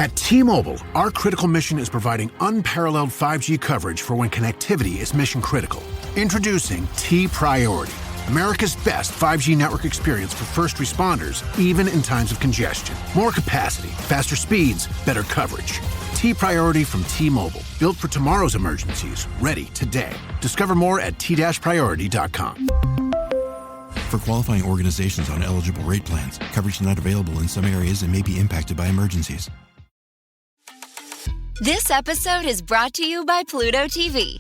At T-Mobile, our critical mission is providing unparalleled 5G coverage for when connectivity is mission critical. Introducing T-Priority, America's best 5G network experience for first responders, even in times of congestion. More capacity, faster speeds, better coverage. T-Priority from T-Mobile, built for tomorrow's emergencies, ready today. Discover more at t-priority.com. For qualifying organizations on eligible rate plans, coverage not available in some areas and may be impacted by emergencies. This episode is brought to you by Pluto TV.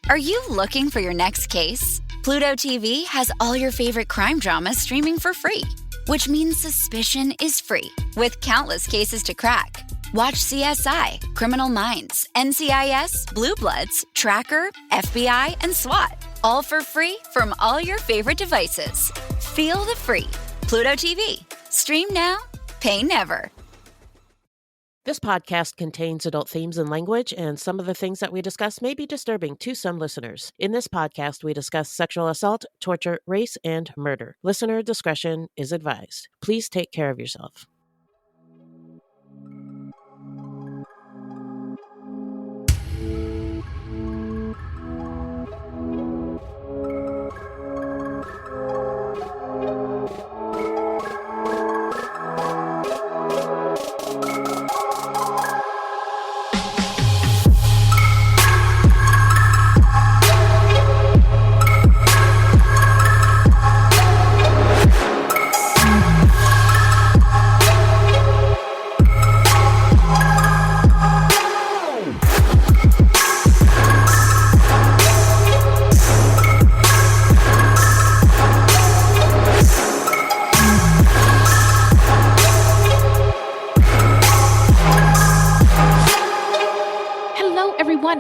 Are you looking for your next case? Pluto TV has all your favorite crime dramas streaming for free, which means suspicion is free, with countless cases to crack. Watch CSI, Criminal Minds, NCIS, Blue Bloods, Tracker, FBI, and SWAT, all for free from all your favorite devices. Feel the free. Pluto TV. Stream now, pay never. This podcast contains adult themes and language, and some of the things that we discuss may be disturbing to some listeners. In this podcast, we discuss sexual assault, torture, race, and murder. Listener discretion is advised. Please take care of yourself.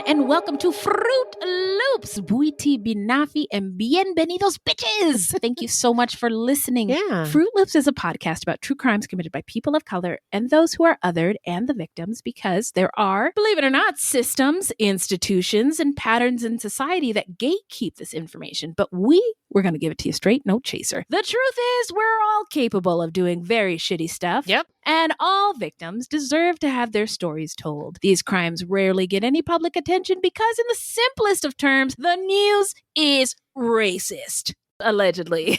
And welcome to Fruitloops. Buiti binafi and bienvenidos, bitches. Thank you so much for listening. Yeah. Fruitloops is a podcast about true crimes committed by people of color and those who are othered and the victims, because there are, believe it or not, systems, institutions, and patterns in society that gatekeep this information. But we're going to give it to you straight, no chaser. The truth is, we're all capable of doing very shitty stuff. Yep. And all victims deserve to have their stories told. These crimes rarely get any public attention because, in the simplest of terms, the news is racist. Allegedly.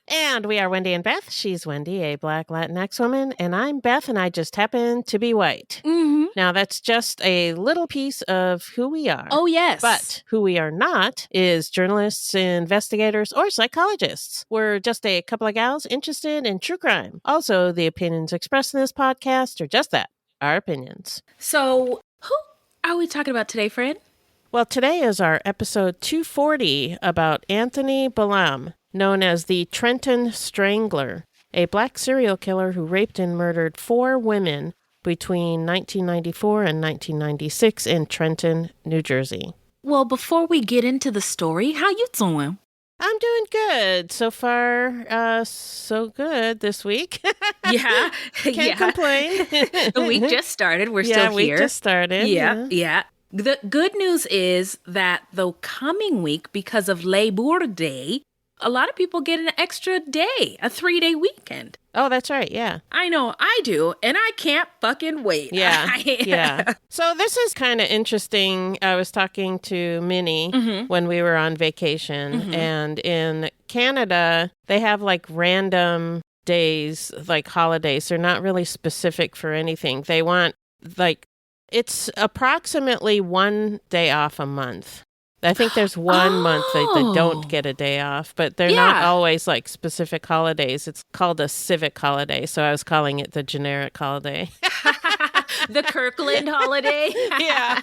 And we are Wendy and Beth. She's Wendy, a Black Latinx woman, and I'm Beth, and I just happen to be white. Mm-hmm. Now, that's just a little piece of who we are. Oh, yes. But who we are not is journalists, investigators, or psychologists. We're just a couple of gals interested in true crime. Also, the opinions expressed in this podcast are just that, our opinions. So, who are we talking about today, friend? Well, today is our episode 240 about Anthony Balaam, known as the Trenton Strangler, a black serial killer who raped and murdered 4 women between 1994 and 1996 in Trenton, New Jersey. Well, before we get into the story, how you doing? I'm doing good. So far, so good this week. Yeah. Can't complain. The week just started. We're still here. Yeah, week just started. Yeah. The good news is that the coming week, because of Labor Day, a lot of people get an extra day, a 3-day weekend. Oh, that's right. Yeah. I know I do, and I can't fucking wait. Yeah. Yeah. So this is kind of interesting. I was talking to Minnie when we were on vacation, and in Canada, they have like random days, like holidays. They're not really specific for anything. They want it's approximately 1 day off a month. I think there's one month that they don't get a day off, but they're not always like specific holidays. It's called a civic holiday, so I was calling it the generic holiday. The Kirkland holiday? Yeah.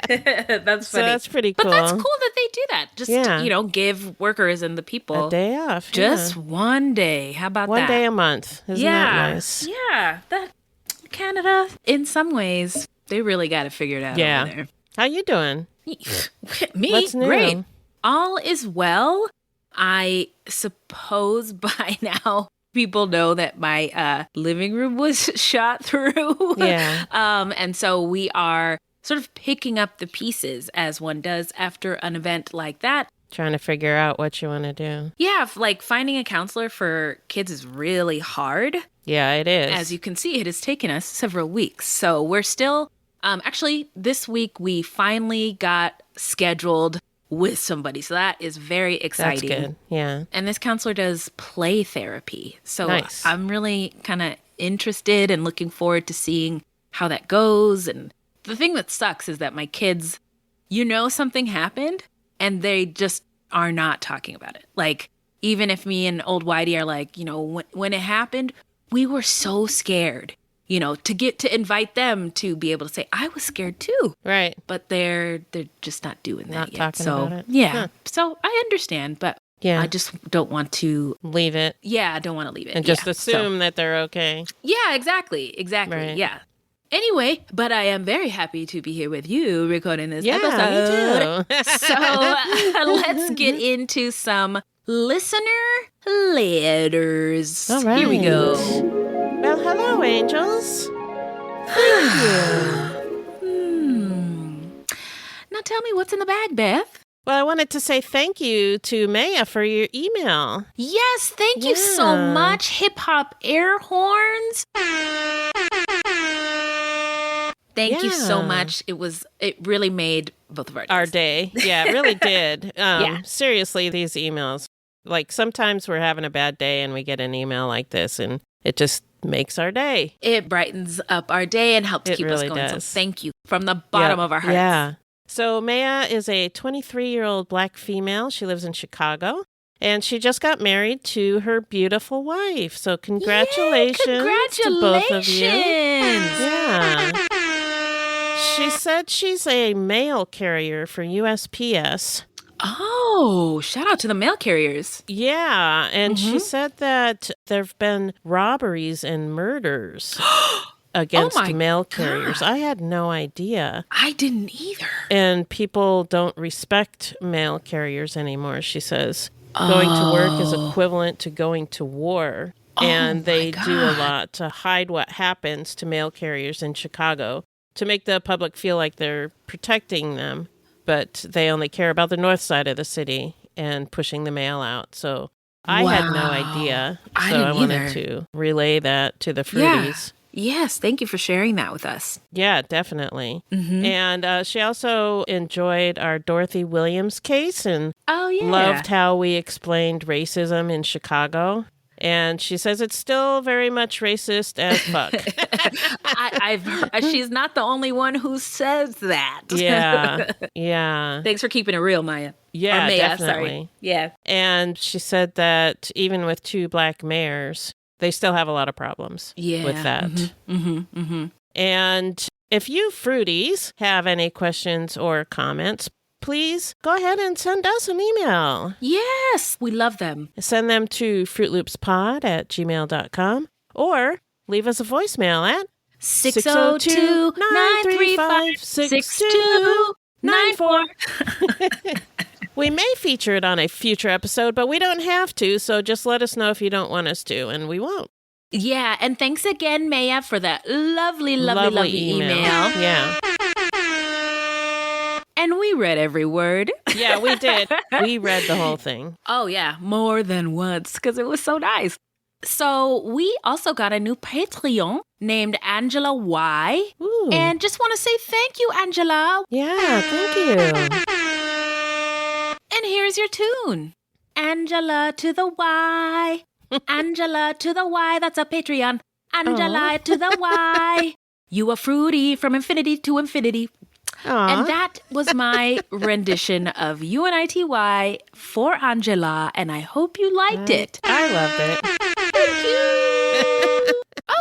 That's funny. So that's pretty cool. But that's cool that they do that. Just, give workers and the people a day off. Just 1 day. How about that? 1 day a month. Isn't that nice? Yeah. Canada, in some ways, they really got to figure it out over there. How you doing? Me? What's new? Great. All is well. I suppose by now people know that my living room was shot through. Yeah. And so we are sort of picking up the pieces as one does after an event like that. Trying to figure out what you want to do. Yeah, like finding a counselor for kids is really hard. Yeah, it is. As you can see, it has taken us several weeks. So we're still, actually, this week we finally got scheduled with somebody. So that is very exciting. That's good. Yeah. And this counselor does play therapy. So Nice. I'm really kind of interested and looking forward to seeing how that goes. And the thing that sucks is that my kids, something happened and they just are not talking about it. Like, even if me and old Whitey are like, when it happened, we were so scared, to invite them to be able to say, I was scared too. Right. But they're just not doing that Not yet. talking So, about it. yeah. Huh. So I understand, but Yeah. I just don't want to. Leave it. Yeah, I don't want to leave it. And just Yeah. assume that they're okay. Yeah, exactly. Right. Yeah. Anyway, but I am very happy to be here with you recording this Yeah, episode. me too. So let's get into some listener letters. All right. Here we go. Well, hello, angels. Now tell me what's in the bag, Beth. Well, I wanted to say thank you to Maya for your email. Yes, thank you so Yeah. much. Hip hop air horns. Thank you so Yeah. much. It really made both of our days. Our day. Yeah, it really did. Yeah. Seriously, these emails. Like, sometimes we're having a bad day and we get an email like this and it just makes our day. It brightens up our day and helps It keep really us going. does. So thank you from the bottom Yep. of our hearts. Yeah. So Maya is a 23-year-old Black female. She lives in Chicago. And she just got married to her beautiful wife. So congratulations, to both of you. Yeah. She said she's a mail carrier for USPS. Oh, shout out to the mail carriers. Yeah, and she said that there have been robberies and murders against my mail carriers. I had no idea. I didn't either. And people don't respect mail carriers anymore, she says. Going to work is equivalent to going to war. And they do a lot to hide what happens to mail carriers in Chicago to make the public feel like they're protecting them. But they only care about the north side of the city and pushing the mail out. So I had no idea. I So didn't wanted either. to relay that to the fruities. Yes, thank you for sharing that with us. Yeah, definitely. Mm-hmm. And she also enjoyed our Dorothy Williams case and Oh, yeah. loved how we explained racism in Chicago. And she says it's still very much racist as fuck. I've heard, she's not the only one who says that. Yeah. Yeah. Thanks for keeping it real, Maya. Yeah, Or Maya, definitely. sorry. Yeah. And she said that even with 2 Black mayors, they still have a lot of problems with that. And if you fruities have any questions or comments, please go ahead and send us an email. Yes, we love them. Send them to fruitloopspod@gmail.com or leave us a voicemail at 602-935-6294. We may feature it on a future episode, but we don't have to, so just let us know if you don't want us to, and we won't. Yeah, and thanks again, Maya, for that lovely email. Yeah. And we read every word. Yeah, we did. We read the whole thing. Oh, yeah, more than once, because it was so nice. So we also got a new Patreon named Angela Y. Ooh. And just want to say thank you, Angela. Yeah, thank you. And here's your tune. Angela to the Y. Angela to the Y. That's a Patreon. Angela to the Y. You are fruity from infinity to infinity. Aw. And that was my rendition of UNITY for Angela, and I hope you liked it. I loved it. Thank you.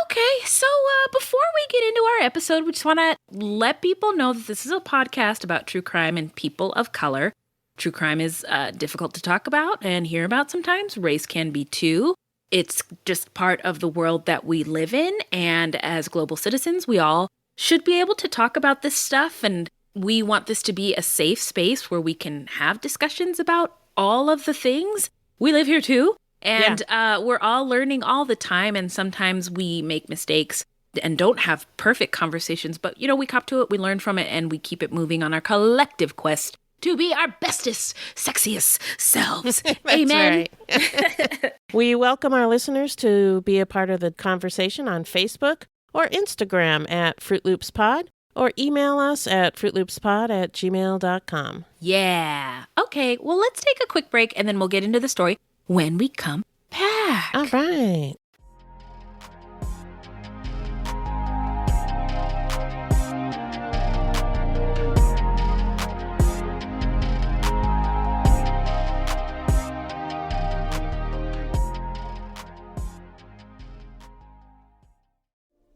Okay, so before we get into our episode, we just want to let people know that this is a podcast about true crime and people of color. True crime is difficult to talk about and hear about sometimes. Race can be too. It's just part of the world that we live in, and as global citizens, we all should be able to talk about this stuff, and we want this to be a safe space where we can have discussions about all of the things. We live here too, and we're all learning all the time, and sometimes we make mistakes and don't have perfect conversations, but, we cop to it, we learn from it, and we keep it moving on our collective quest to be our bestest, sexiest selves. That's Amen. right. We welcome our listeners to be a part of the conversation on Facebook or Instagram at Fruitloops Pod, or email us at fruitloopspod@gmail.com. Yeah. Okay, well, let's take a quick break and then we'll get into the story when we come back. All right.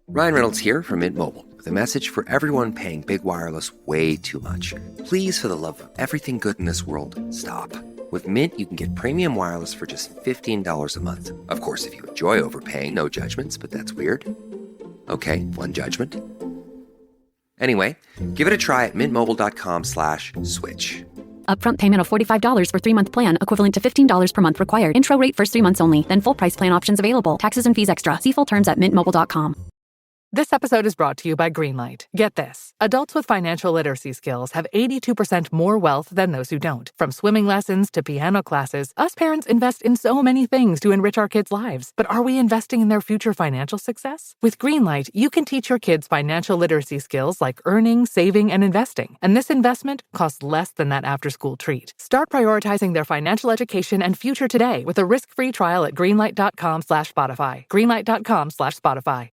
Ryan Reynolds here from Mint Mobile with a message for everyone paying big wireless way too much. Please, for the love of everything good in this world, stop. With Mint, you can get premium wireless for just $15 a month. Of course, if you enjoy overpaying, no judgments, but that's weird. Okay, one judgment. Anyway, give it a try at mintmobile.com/switch. Upfront payment of $45 for 3-month plan, equivalent to $15 per month required. Intro rate first 3 months only, then full price plan options available. Taxes and fees extra. See full terms at mintmobile.com. This episode is brought to you by Greenlight. Get this. Adults with financial literacy skills have 82% more wealth than those who don't. From swimming lessons to piano classes, us parents invest in so many things to enrich our kids' lives. But are we investing in their future financial success? With Greenlight, you can teach your kids financial literacy skills like earning, saving, and investing. And this investment costs less than that after-school treat. Start prioritizing their financial education and future today with a risk-free trial at greenlight.com/Spotify. Greenlight.com/Spotify.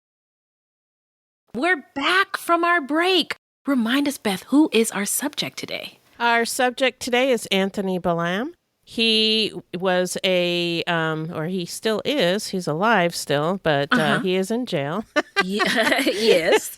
We're back from our break. Remind us, Beth, who is our subject today? Our subject today is Anthony Balaam. He was or he still is, he's alive still, but he is in jail. Yes.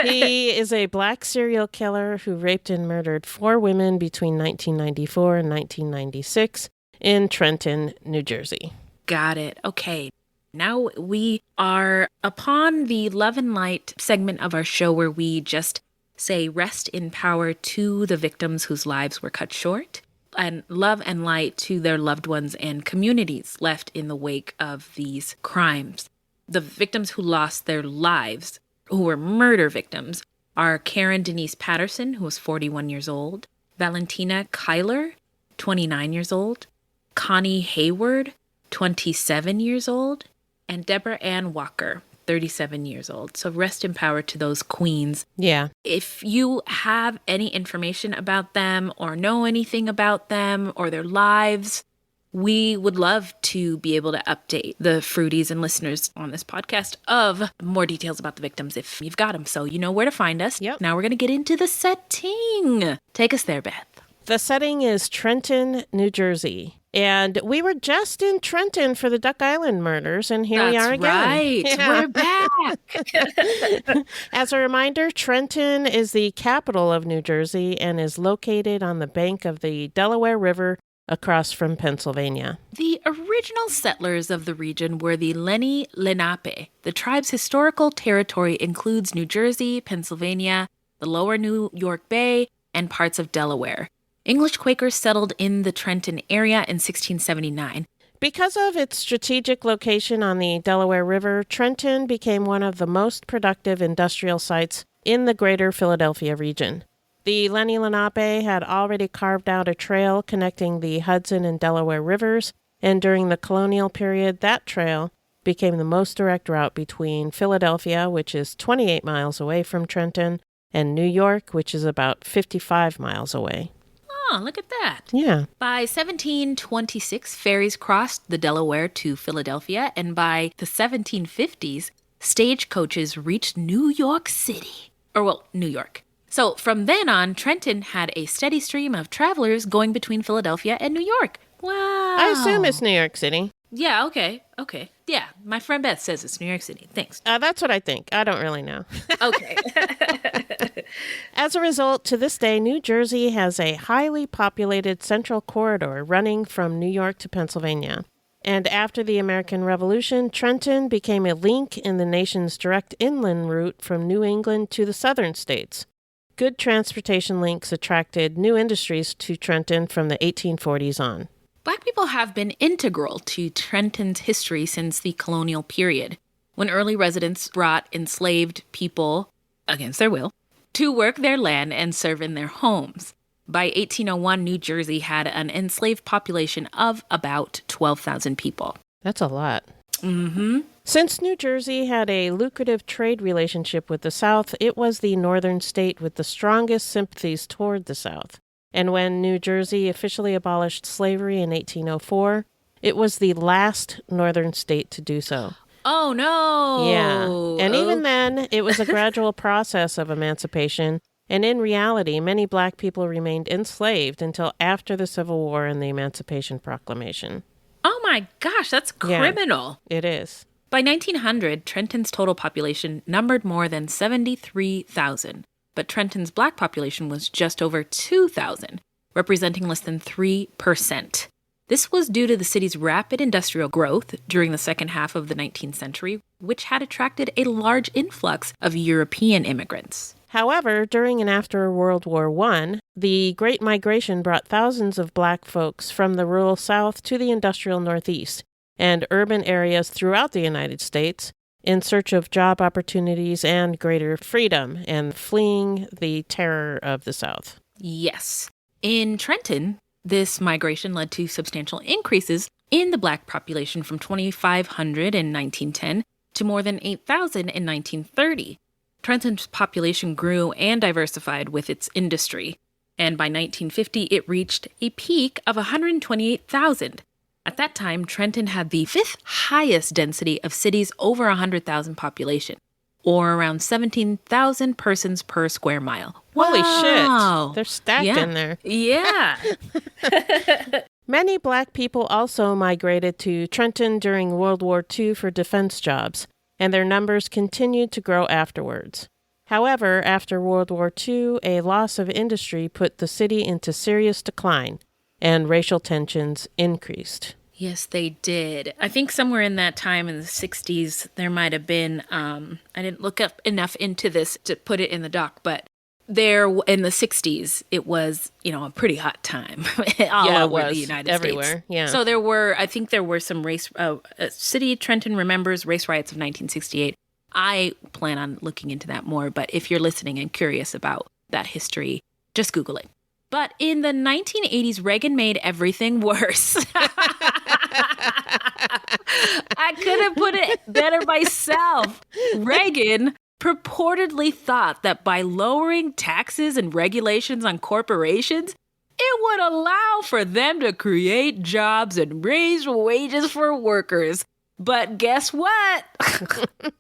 He is a black serial killer who raped and murdered 4 women between 1994 and 1996 in Trenton, New Jersey. Got it. Okay. Now we are upon the Love and Light segment of our show where we just say rest in power to the victims whose lives were cut short, and love and light to their loved ones and communities left in the wake of these crimes. The victims who lost their lives, who were murder victims, are Karen Denise Patterson, who was 41 years old, Valentina Kyler, 29 years old, Connie Hayward, 27 years old, and Deborah Ann Walker, 37 years old. So rest in power to those queens. Yeah. If you have any information about them or know anything about them or their lives, we would love to be able to update the Fruities and listeners on this podcast of more details about the victims if you've got them. So you know where to find us. Yep. Now we're going to get into the setting. Take us there, Beth. The setting is Trenton, New Jersey. And we were just in Trenton for the Duck Island murders, and here we are again. Right. Yeah. We're back. As a reminder, Trenton is the capital of New Jersey and is located on the bank of the Delaware River across from Pennsylvania. The original settlers of the region were the Lenni Lenape. The tribe's historical territory includes New Jersey, Pennsylvania, the lower New York Bay, and parts of Delaware. English Quakers settled in the Trenton area in 1679. Because of its strategic location on the Delaware River, Trenton became one of the most productive industrial sites in the greater Philadelphia region. The Lenni Lenape had already carved out a trail connecting the Hudson and Delaware rivers, and during the colonial period, that trail became the most direct route between Philadelphia, which is 28 miles away from Trenton, and New York, which is about 55 miles away. Oh, look at that. Yeah. By 1726, ferries crossed the Delaware to Philadelphia, and by the 1750s, stagecoaches reached New York City. New York. So from then on, Trenton had a steady stream of travelers going between Philadelphia and New York. Wow. I assume it's New York City. Yeah, okay. Yeah, my friend Beth says it's New York City. Thanks. That's what I think. I don't really know. Okay. As a result, to this day, New Jersey has a highly populated central corridor running from New York to Pennsylvania. And after the American Revolution, Trenton became a link in the nation's direct inland route from New England to the southern states. Good transportation links attracted new industries to Trenton from the 1840s on. Black people have been integral to Trenton's history since the colonial period, when early residents brought enslaved people, against their will, to work their land and serve in their homes. By 1801, New Jersey had an enslaved population of about 12,000 people. That's a lot. Mm-hmm. Since New Jersey had a lucrative trade relationship with the South, it was the northern state with the strongest sympathies toward the South. And when New Jersey officially abolished slavery in 1804, it was the last northern state to do so. Oh, no. Yeah. And even then, it was a gradual process of emancipation. And in reality, many black people remained enslaved until after the Civil War and the Emancipation Proclamation. Oh, my gosh, that's criminal. Yeah, it is. By 1900, Trenton's total population numbered more than 73,000, but Trenton's black population was just over 2,000, representing less than 3%. This was due to the city's rapid industrial growth during the second half of the 19th century, which had attracted a large influx of European immigrants. However, during and after World War I, the Great Migration brought thousands of black folks from the rural South to the industrial Northeast and urban areas throughout the United States in search of job opportunities and greater freedom and fleeing the terror of the South. Yes. In Trenton, this migration led to substantial increases in the black population from 2,500 in 1910 to more than 8,000 in 1930. Trenton's population grew and diversified with its industry, and by 1950 it reached a peak of 128,000. At that time, Trenton had the fifth highest density of cities over 100,000 population, or around 17,000 persons per square mile. Holy Wow. shit. They're stacked in there. Yeah. Many black people also migrated to Trenton during World War II for defense jobs, and their numbers continued to grow afterwards. However, after World War II, a loss of industry put the city into serious decline, and racial tensions increased. Yes, they did. I think somewhere in that time in the 60s, there might have been, I didn't look up enough into this to put it in the doc, but there in the 60s, it was, a pretty hot time all over the United everywhere. States. Yeah. So I think there were some City Trenton remembers race riots of 1968. I plan on looking into that more, but if you're listening and curious about that history, just Google it. But in the 1980s, Reagan made everything worse. I could have put it better myself. Reagan purportedly thought that by lowering taxes and regulations on corporations, it would allow for them to create jobs and raise wages for workers. But guess what?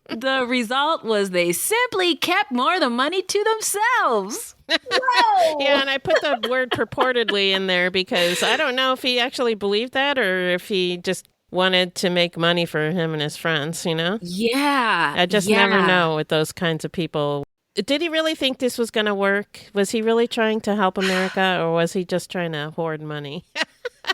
The result was they simply kept more of the money to themselves. Whoa! Yeah, and I put the word purportedly in there because I don't know if he actually believed that or if he just wanted to make money for him and his friends, Yeah. I just never know with those kinds of people. Did he really think this was going to work? Was he really trying to help America or was he just trying to hoard money?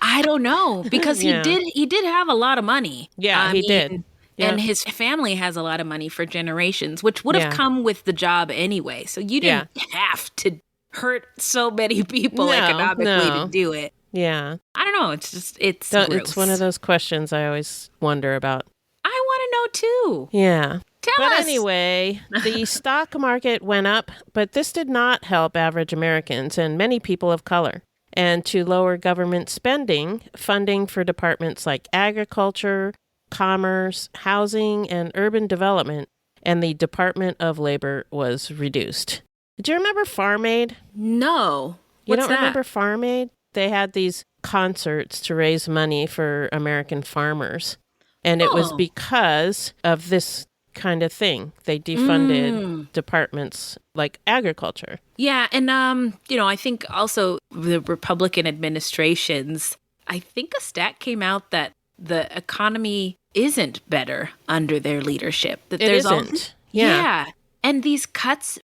I don't know because he did have a lot of money. Yeah, he did. Yeah. And his family has a lot of money for generations, which would have come with the job anyway. So you didn't have to hurt so many people economically to do it. Yeah. I don't know. It's gross. It's one of those questions I always wonder about. I want to know too. Yeah. Tell us. But anyway, the stock market went up, but this did not help average Americans and many people of color. And to lower government spending, funding for departments like agriculture, commerce, housing, and urban development, and the Department of Labor was reduced. Do you remember Farm Aid? No. You don't remember Farm Aid? They had these concerts to raise money for American farmers. And it was because of this kind of thing. They defunded departments like agriculture. Yeah. And, I think also the Republican administrations, I think a stat came out that the economy isn't better under their leadership. That it isn't. Yeah. And these cuts,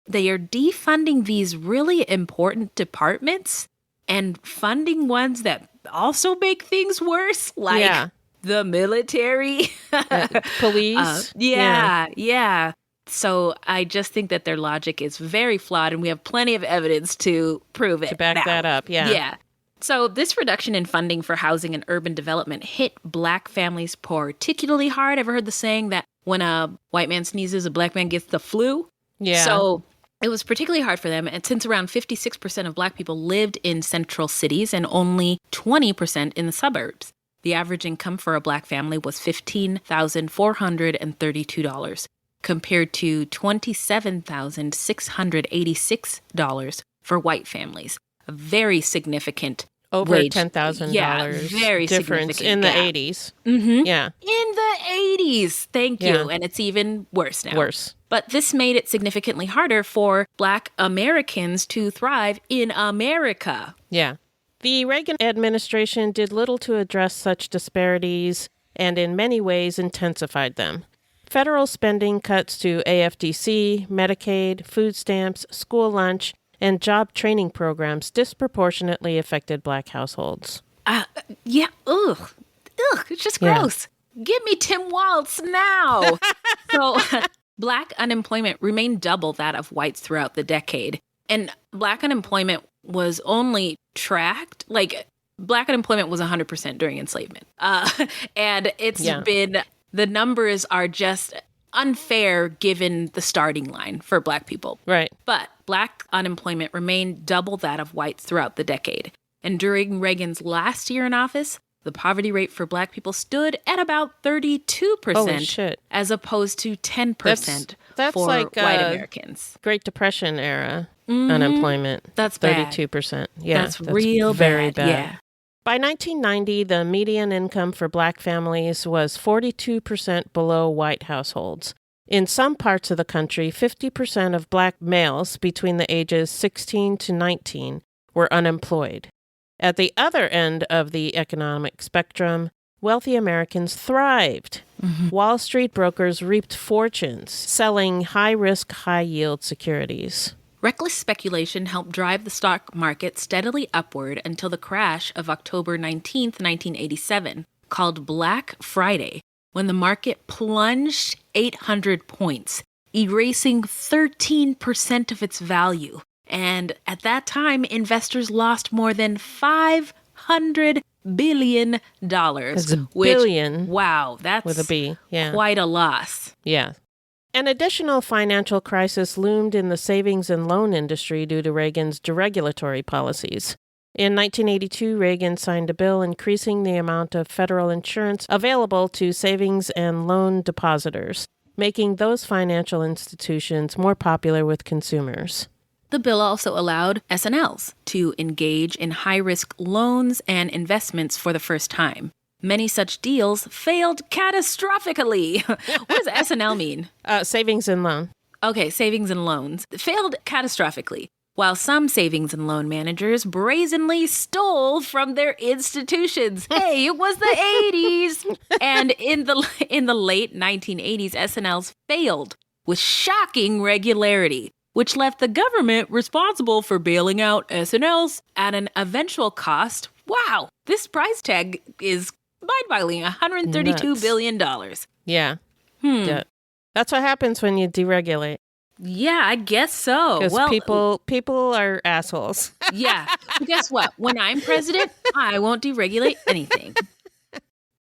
they are defunding these really important departments and funding ones that also make things worse, like the military, police. Yeah. So I just think that their logic is very flawed, and we have plenty of evidence to prove it. To back that up, Yeah. So this reduction in funding for housing and urban development hit Black families particularly hard. Ever heard the saying that when a white man sneezes, a Black man gets the flu? Yeah. So It was particularly hard for them, and since around 56% of Black people lived in central cities and only 20% in the suburbs. The average income for a Black family was $15,432, compared to $27,686 for white families. A very significant Over wage. $10,000 very difference significant in the gap. 80s. Mm-hmm. Yeah. In the 80s. Thank you. Yeah. And it's even worse now. Worse. But this made it significantly harder for Black Americans to thrive in America. Yeah. The Reagan administration did little to address such disparities and in many ways intensified them. Federal spending cuts to AFDC, Medicaid, food stamps, school lunch, and job training programs disproportionately affected Black households. Yeah, ugh, it's just gross. Give me Tim Waltz now. So Black unemployment remained double that of whites throughout the decade. And Black unemployment was only tracked, Black unemployment was 100% during enslavement. And it's been, the numbers are just unfair given the starting line for Black people. Right. But Black unemployment remained double that of whites throughout the decade. And during Reagan's last year in office, the poverty rate for Black people stood at about 32%. Holy shit. As opposed to 10% that's for like white Americans. Great Depression era unemployment. That's bad. 32%. Yeah. That's real very bad. Yeah. By 1990, the median income for Black families was 42% below white households. In some parts of the country, 50% of Black males between the ages 16 to 19 were unemployed. At the other end of the economic spectrum, wealthy Americans thrived. Mm-hmm. Wall Street brokers reaped fortunes selling high-risk, high-yield securities. Reckless speculation helped drive the stock market steadily upward until the crash of October 19, 1987, called Black Friday, when the market plunged 800 points, erasing 13% of its value. And at that time, investors lost more than $500 billion. That's a billion. Wow, that's with a B. Yeah. Quite a loss. Yeah. An additional financial crisis loomed in the savings and loan industry due to Reagan's deregulatory policies. In 1982, Reagan signed a bill increasing the amount of federal insurance available to savings and loan depositors, making those financial institutions more popular with consumers. The bill also allowed S&Ls to engage in high-risk loans and investments for the first time. Many such deals failed catastrophically. What does S&L mean? Savings and loan. Okay, savings and loans. Failed catastrophically, while some savings and loan managers brazenly stole from their institutions. Hey, it was the 80s! And in the late 1980s, S&Ls failed with shocking regularity, which left the government responsible for bailing out S&Ls at an eventual cost. Wow, this price tag is mind-boggling, $132 billion. Yeah. Yeah. That's what happens when you deregulate. Yeah, I guess so. Because people are assholes. Yeah. So guess what? When I'm president, I won't deregulate anything.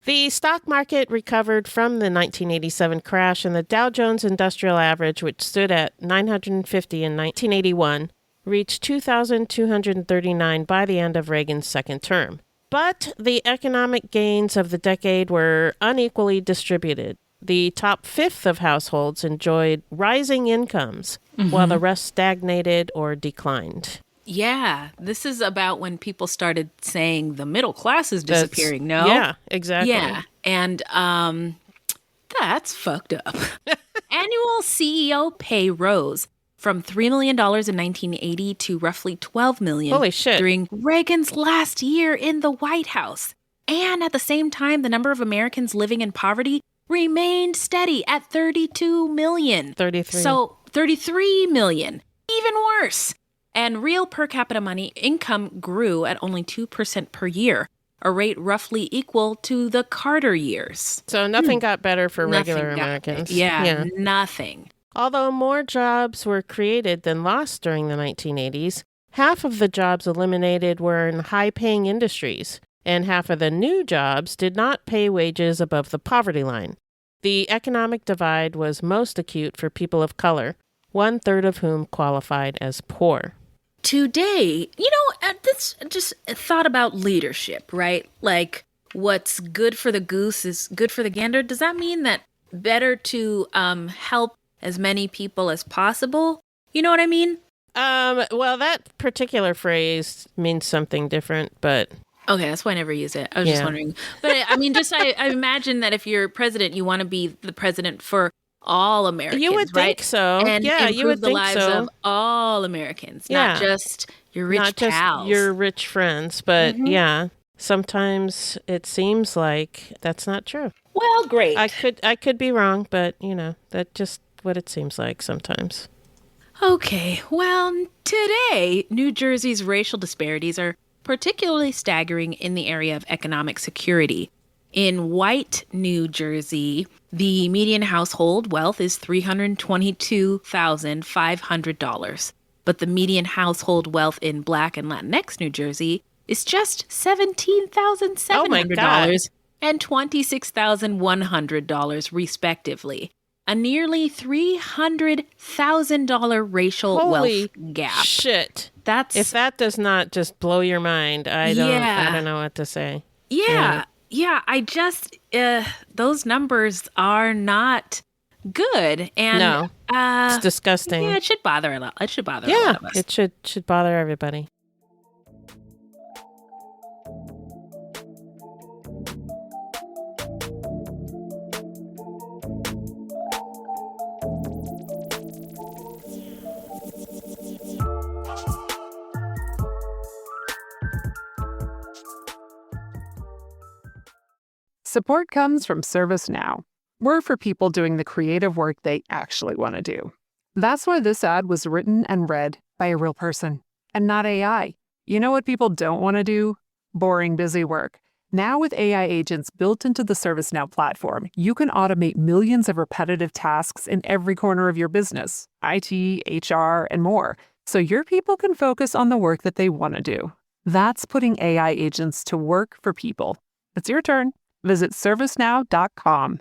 The stock market recovered from the 1987 crash, and the Dow Jones Industrial Average, which stood at 950 in 1981, reached 2,239 by the end of Reagan's second term. But the economic gains of the decade were unequally distributed. The top fifth of households enjoyed rising incomes, while the rest stagnated or declined. Yeah, this is about when people started saying the middle class is disappearing, no? Yeah, exactly. Yeah, and that's fucked up. Annual CEO pay rose from $3 million in 1980 to roughly $12 million. Holy shit. During Reagan's last year in the White House. And at the same time, the number of Americans living in poverty remained steady at 32 million. 33. So 33 million. Even worse. And real per capita money income grew at only 2% per year, a rate roughly equal to the Carter years. So nothing got better for regular Americans. Yeah, nothing. Although more jobs were created than lost during the 1980s, half of the jobs eliminated were in high-paying industries, and half of the new jobs did not pay wages above the poverty line. The economic divide was most acute for people of color. 1/3 of whom qualified as poor. Today, this just thought about leadership, right? Like, what's good for the goose is good for the gander. Does that mean that better to help as many people as possible? You know what I mean? Well, that particular phrase means something different, but... Okay, that's why I never use it. I was just wondering. But I mean, I imagine that if you're president, you want to be the president for all Americans, you would right? think so. And you would the think lives so. of all Americans, not just your rich not pals. just your rich friends, but sometimes it seems like that's not true. Well, great. I could be wrong, but that's just what it seems like sometimes. Okay, well, today, New Jersey's racial disparities are particularly staggering in the area of economic security. In white New Jersey, the median household wealth is $322,500, but the median household wealth in Black and Latinx New Jersey is just $17,700 and $26,100, respectively. A nearly $300,000 racial wealth gap. Shit. If that does not just blow your mind, I don't know what to say. Yeah. I just those numbers are not good, and no, it's disgusting. Yeah, it should bother a lot. It should bother a lot of us. It should bother everybody. Support comes from ServiceNow. We're for people doing the creative work they actually want to do. That's why this ad was written and read by a real person and not AI. You know what people don't want to do? Boring, busy work. Now with AI agents built into the ServiceNow platform, you can automate millions of repetitive tasks in every corner of your business, IT, HR, and more, so your people can focus on the work that they want to do. That's putting AI agents to work for people. It's your turn. Visit servicenow.com.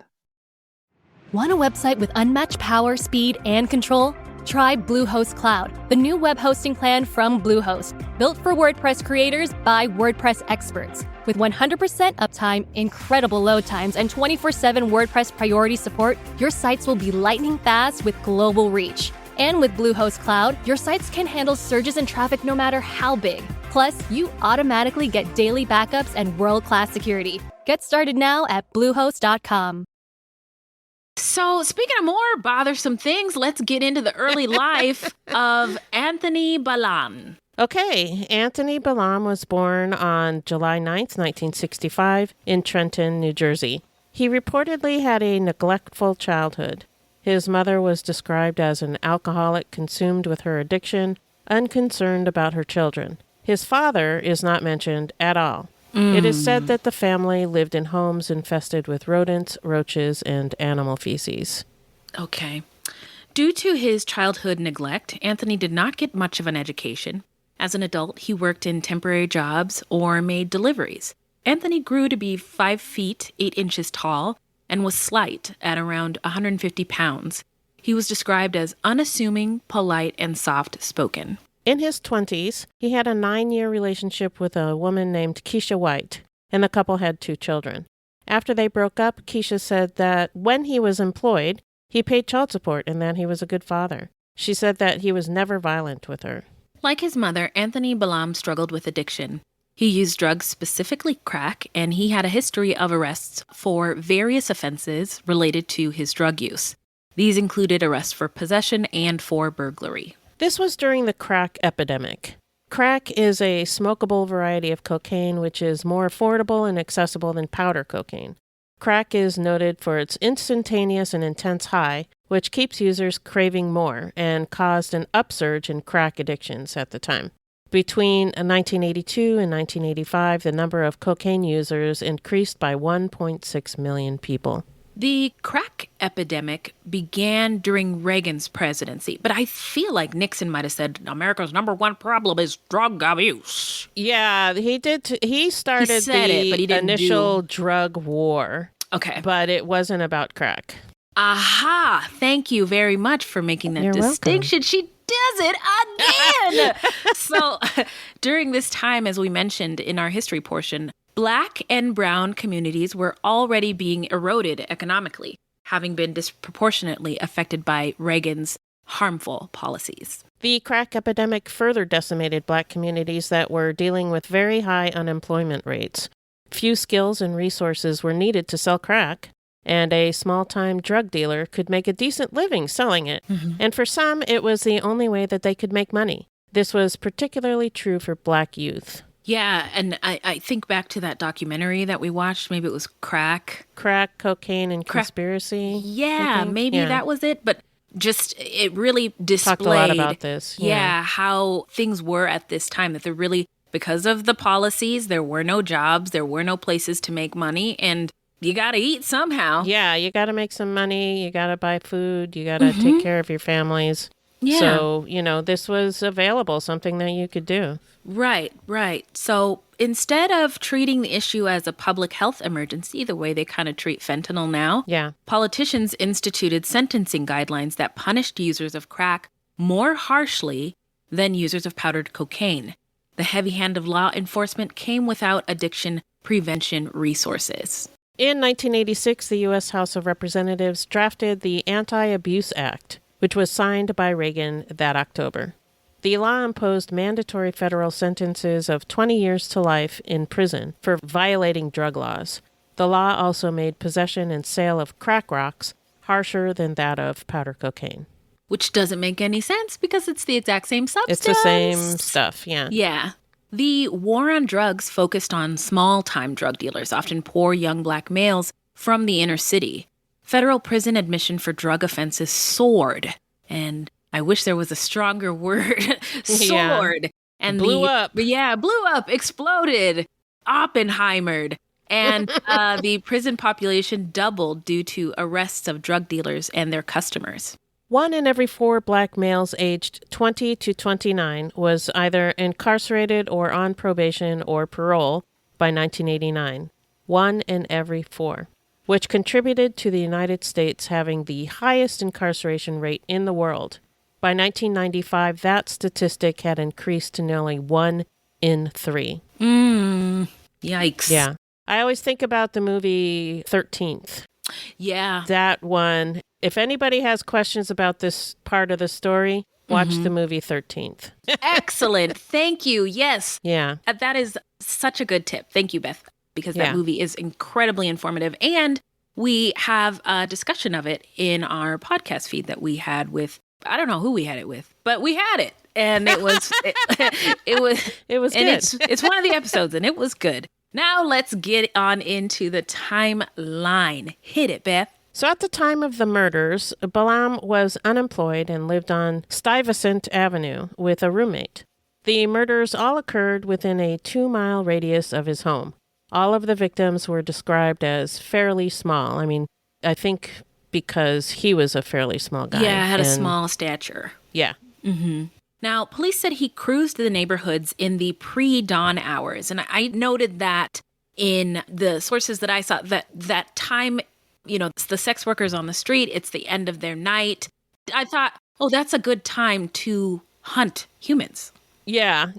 Want a website with unmatched power, speed, and control? Try Bluehost Cloud, the new web hosting plan from Bluehost, built for WordPress creators by WordPress experts. With 100% uptime, incredible load times, and 24/7 WordPress priority support, your sites will be lightning fast with global reach. And with Bluehost Cloud, your sites can handle surges in traffic no matter how big. Plus, you automatically get daily backups and world-class security. Get started now at Bluehost.com. So, speaking of more bothersome things, let's get into the early life of Anthony Balaam. Okay, Anthony Balaam was born on July 9th, 1965, in Trenton, New Jersey. He reportedly had a neglectful childhood. His mother was described as an alcoholic consumed with her addiction, unconcerned about her children. His father is not mentioned at all. It is said that the family lived in homes infested with rodents, roaches, and animal feces. Okay. Due to his childhood neglect, Anthony did not get much of an education. As an adult, he worked in temporary jobs or made deliveries. Anthony grew to be 5 feet, 8 inches tall and was slight at around 150 pounds. He was described as unassuming, polite, and soft-spoken. In his 20s, he had a 9-year relationship with a woman named Keisha White, and the couple had 2 children. After they broke up, Keisha said that when he was employed, he paid child support and that he was a good father. She said that he was never violent with her. Like his mother, Anthony Balaam struggled with addiction. He used drugs, specifically crack, and he had a history of arrests for various offenses related to his drug use. These included arrests for possession and for burglary. This was during the crack epidemic. Crack is a smokable variety of cocaine which is more affordable and accessible than powder cocaine. Crack is noted for its instantaneous and intense high, which keeps users craving more and caused an upsurge in crack addictions at the time. Between 1982 and 1985, the number of cocaine users increased by 1.6 million people. The crack epidemic began during Reagan's presidency, but I feel like Nixon might have said America's number one problem is drug abuse. Yeah, he did. He started the initial drug war. Okay. But it wasn't about crack. Aha! Thank you very much for making that You're distinction. welcome. She does it again! So, during this time, as we mentioned in our history portion, Black and brown communities were already being eroded economically, having been disproportionately affected by Reagan's harmful policies. The crack epidemic further decimated Black communities that were dealing with very high unemployment rates. Few skills and resources were needed to sell crack, and a small-time drug dealer could make a decent living selling it. And for some, it was the only way that they could make money. This was particularly true for Black youth. Yeah, and I think back to that documentary that we watched. Maybe it was Crack, Cocaine, and Conspiracy. Yeah, maybe that was it. But just, it really displayed... Talked a lot about this. Yeah, how things were at this time. That they're really, because of the policies, there were no jobs, there were no places to make money, and you got to eat somehow. Yeah, you got to make some money, you got to buy food, you got to take care of your families. Yeah. So, this was available, something that you could do. Right. So instead of treating the issue as a public health emergency, the way they kind of treat fentanyl now, politicians instituted sentencing guidelines that punished users of crack more harshly than users of powdered cocaine. The heavy hand of law enforcement came without addiction prevention resources. In 1986, the U.S. House of Representatives drafted the Anti-Abuse Act, which was signed by Reagan that October. The law imposed mandatory federal sentences of 20 years to life in prison for violating drug laws. The law also made possession and sale of crack rocks harsher than that of powder cocaine. Which doesn't make any sense because it's the exact same substance. It's the same stuff, yeah. Yeah. The war on drugs focused on small-time drug dealers, often poor young Black males from the inner city. Federal prison admission for drug offenses soared, and I wish there was a stronger word, soared. Yeah. And blew up. Yeah, blew up, exploded, Oppenheimered. And the prison population doubled due to arrests of drug dealers and their customers. 1 in every 4 Black males aged 20 to 29 was either incarcerated or on probation or parole by 1989. 1 in every 4, which contributed to the United States having the highest incarceration rate in the world. By 1995, that statistic had increased to nearly 1 in 3. Yikes. Yeah. I always think about the movie 13th. Yeah. That one. If anybody has questions about this part of the story, watch the movie 13th. Excellent. Thank you. Yes. Yeah. That is such a good tip. Thank you, Beth, because that movie is incredibly informative. And we have a discussion of it in our podcast feed that we had with, I don't know who we had it with, but we had it. And it was, it was good. It's one of the episodes and it was good. Now let's get on into the timeline. Hit it, Beth. So at the time of the murders, Balaam was unemployed and lived on Stuyvesant Avenue with a roommate. The murders all occurred within a 2-mile radius of his home. All of the victims were described as fairly small. I mean, I think because he was a fairly small guy. Yeah, had a small stature. Yeah. Mm-hmm. Now, police said he cruised the neighborhoods in the pre-dawn hours. And I noted that in the sources that I saw, that time, it's the sex workers on the street. It's the end of their night. I thought, that's a good time to hunt humans. Yeah.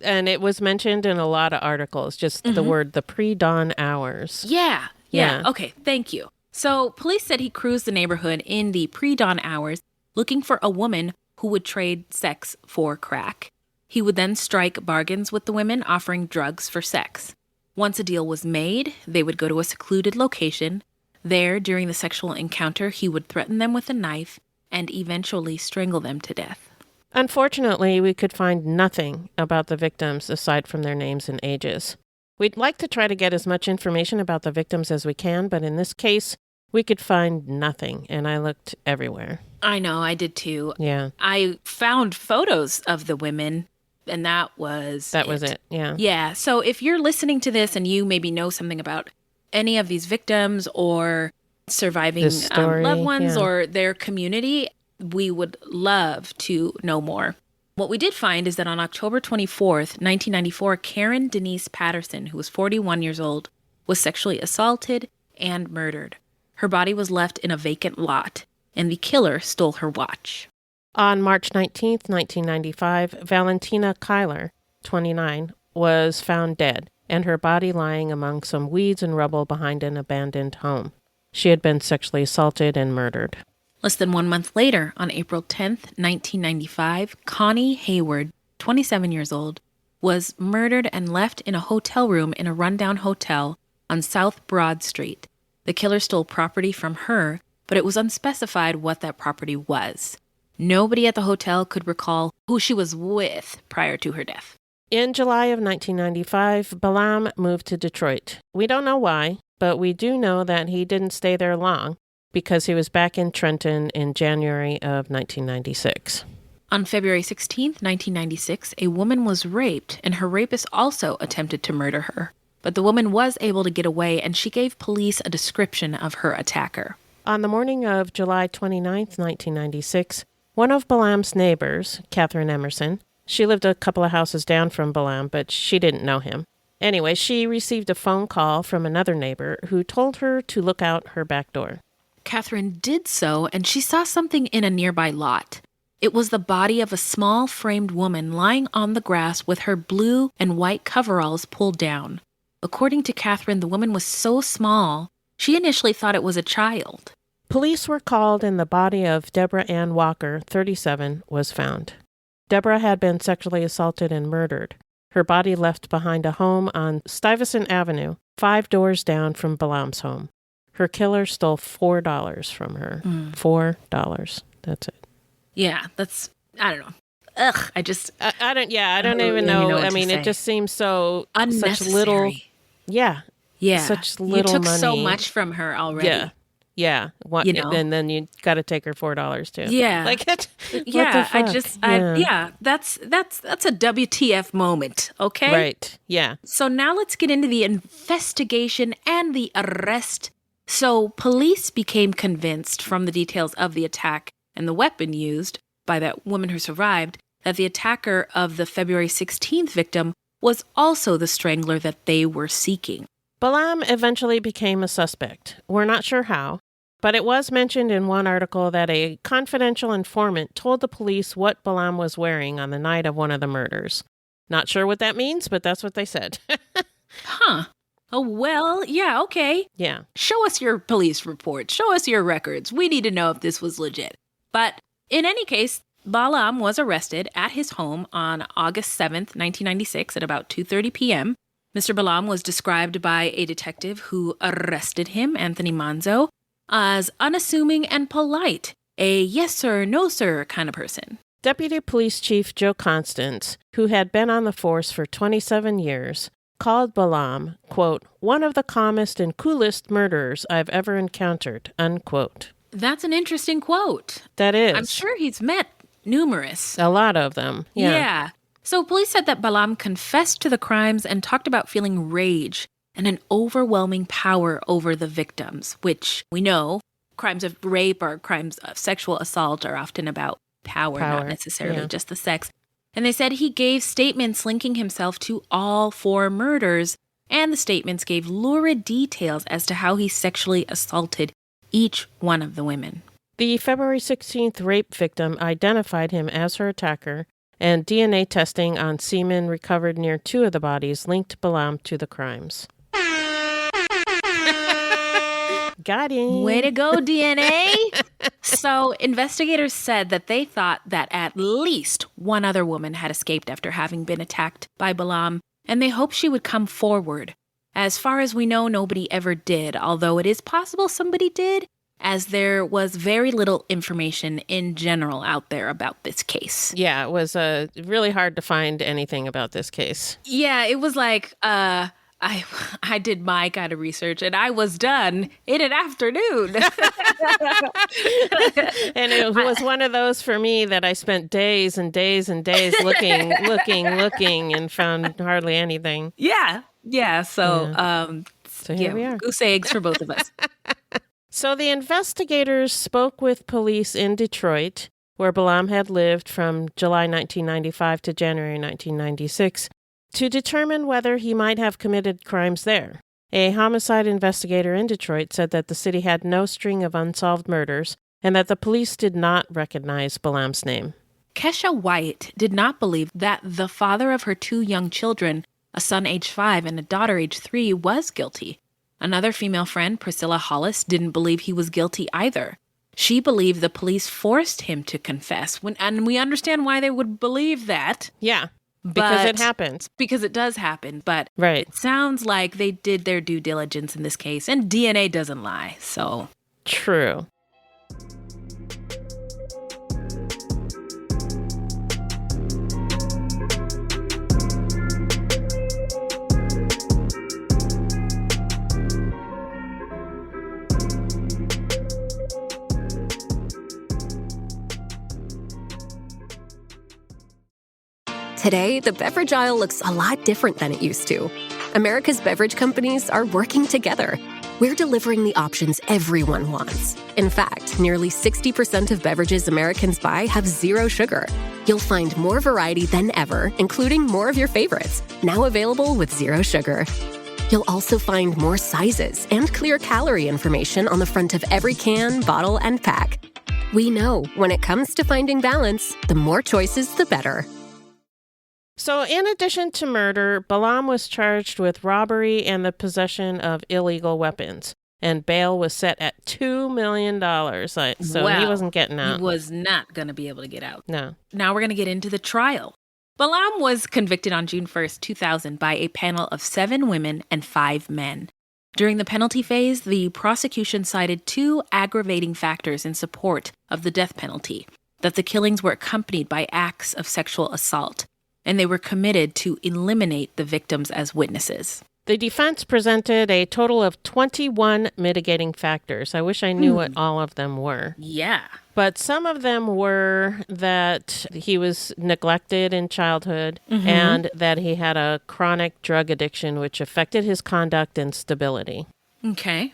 And it was mentioned in a lot of articles, just the word, the pre-dawn hours. Yeah. Okay, thank you. So police said he cruised the neighborhood in the pre-dawn hours looking for a woman who would trade sex for crack. He would then strike bargains with the women, offering drugs for sex. Once a deal was made, they would go to a secluded location. There, during the sexual encounter, he would threaten them with a knife and eventually strangle them to death. Unfortunately, we could find nothing about the victims aside from their names and ages. We'd like to try to get as much information about the victims as we can, but in this case, we could find nothing, and I looked everywhere. I know, I did too. Yeah. I found photos of the women, and that was it. Yeah. Yeah, so if you're listening to this and you maybe know something about any of these victims or surviving loved ones or their community, we would love to know more. What we did find is that on October 24th, 1994, Karen Denise Patterson, who was 41 years old, was sexually assaulted and murdered. Her body was left in a vacant lot, and the killer stole her watch. On March 19th, 1995, Valentina Kyler, 29, was found dead, and her body lying among some weeds and rubble behind an abandoned home. She had been sexually assaulted and murdered. Less than 1 month later, on April 10th, 1995, Connie Hayward, 27 years old, was murdered and left in a hotel room in a rundown hotel on South Broad Street. The killer stole property from her, but it was unspecified what that property was. Nobody at the hotel could recall who she was with prior to her death. In July of 1995, Balaam moved to Detroit. We don't know why, but we do know that he didn't stay there long because he was back in Trenton in January of 1996. On February 16th, 1996, a woman was raped, and her rapist also attempted to murder her. But the woman was able to get away, and she gave police a description of her attacker. On the morning of July 29th, 1996, one of Balaam's neighbors, Catherine Emerson, she lived a couple of houses down from Balaam, but she didn't know him. Anyway, she received a phone call from another neighbor who told her to look out her back door. Catherine did so, and she saw something in a nearby lot. It was the body of a small framed woman lying on the grass with her blue and white coveralls pulled down. According to Catherine, the woman was so small, she initially thought it was a child. Police were called and the body of Deborah Ann Walker, 37, was found. Deborah had been sexually assaulted and murdered. Her body left behind a home on Stuyvesant Avenue, 5 doors down from Balaam's home. Her killer stole $4 from her. $4. That's it. Yeah, that's, I don't know. Ugh, I don't even know. I mean, it just seems so unnecessary. Such little. Yeah. Such little money. You took money. so much from her already. Yeah. What, and then you got to take her $4 too. Yeah. Like it. Yeah. That's a WTF moment. Okay. Right. Yeah. So now let's get into the investigation and the arrest. So police became convinced from the details of the attack and the weapon used by that woman who survived that the attacker of the February 16th victim was also the strangler that they were seeking. Balaam eventually became a suspect. We're not sure how, but it was mentioned in one article that a confidential informant told the police what Balaam was wearing on the night of one of the murders. Not sure what that means, but that's what they said. Huh. Oh, well, yeah, okay. Yeah. Show us your police report. Show us your records. We need to know if this was legit. But in any case, Balaam was arrested at his home on August 7th, 1996 at about 2:30 p.m. Mr. Balaam was described by a detective who arrested him, Anthony Manzo, as unassuming and polite, a yes sir, no sir kind of person. Deputy Police Chief Joe Constance, who had been on the force for 27 years, called Balaam, quote, one of the calmest and coolest murderers I've ever encountered, unquote. That's an interesting quote. That is. I'm sure he's met numerous. A lot of them. Yeah. So police said that Balaam confessed to the crimes and talked about feeling rage and an overwhelming power over the victims, which we know crimes of rape or crimes of sexual assault are often about power. Not necessarily just the sex. And they said he gave statements linking himself to all 4 murders, and the statements gave lurid details as to how he sexually assaulted each one of the women. The February 16th rape victim identified him as her attacker, and DNA testing on semen recovered near 2 of the bodies linked Balaam to the crimes. Got him. Way to go, DNA. So investigators said that they thought that at least one other woman had escaped after having been attacked by Balaam, and they hoped she would come forward. As far as we know, nobody ever did, although it is possible somebody did, as there was very little information in general out there about this case. Yeah, it was really hard to find anything about this case. Yeah, it was like, I did my kind of research, and I was done in an afternoon. And it was one of those for me that I spent days and days and days looking, and found hardly anything. Yeah. So here we are. Goose eggs for both of us. So the investigators spoke with police in Detroit, where Balaam had lived from July 1995 to January 1996, to determine whether he might have committed crimes there. a homicide investigator in Detroit said that the city had no string of unsolved murders and that the police did not recognize Balaam's name. Kesha White did not believe that the father of her 2 young children, a son age 5 and a daughter age 3, was guilty. Another female friend, Priscilla Hollis, didn't believe he was guilty either. She believed the police forced him to confess, and we understand why they would believe that. Yeah, because it happens. Because it does happen, but right. It sounds like they did their due diligence in this case, and DNA doesn't lie, so... True. Today, the beverage aisle looks a lot different than it used to. America's beverage companies are working together. We're delivering the options everyone wants. In fact, nearly 60% of beverages Americans buy have zero sugar. You'll find more variety than ever, including more of your favorites, now available with zero sugar. You'll also find more sizes and clear calorie information on the front of every can, bottle, and pack. We know when it comes to finding balance, the more choices, the better. So in addition to murder, Balaam was charged with robbery and the possession of illegal weapons. And bail was set at $2 million. So he wasn't getting out. He was not going to be able to get out. No. Now we're going to get into the trial. Balaam was convicted on June 1st, 2000 by a panel of 7 women and 5 men. During the penalty phase, the prosecution cited 2 aggravating factors in support of the death penalty: that the killings were accompanied by acts of sexual assault, and they were committed to eliminate the victims as witnesses. The defense presented a total of 21 mitigating factors. I wish I knew what all of them were. Yeah. But some of them were that he was neglected in childhood and that he had a chronic drug addiction which affected his conduct and stability. Okay.